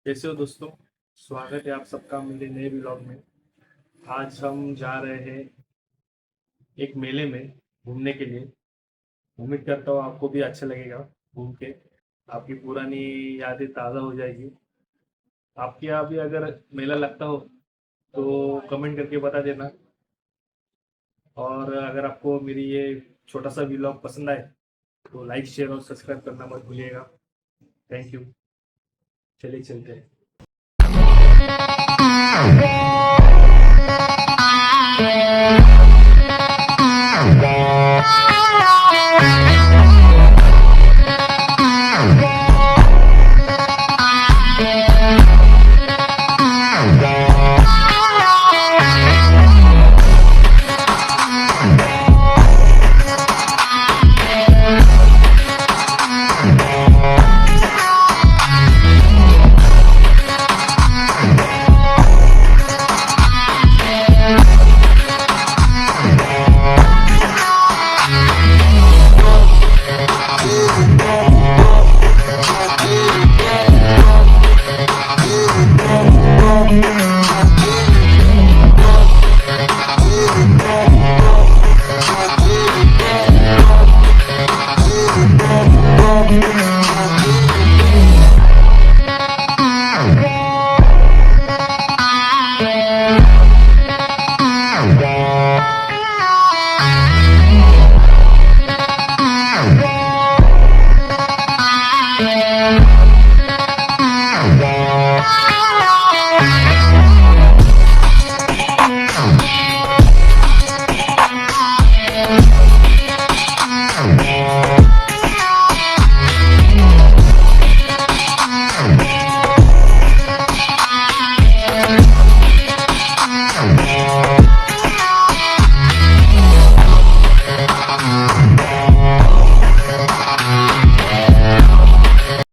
कैसे हो दोस्तों। स्वागत है आप सबका मेरे नए ब्लॉग में। आज हम जा रहे हैं एक मेले में घूमने के लिए। उम्मीद करता हूँ आपको भी अच्छा लगेगा घूम के। आपकी पुरानी यादें ताज़ा हो जाएगी। आपके यहाँ भी अगर मेला लगता हो तो कमेंट करके बता देना। और अगर आपको मेरी ये छोटा सा ब्लॉग पसंद आए तो लाइक शेयर और सब्सक्राइब करना मत भूलिएगा। Thank you. चलिए चलते हैं।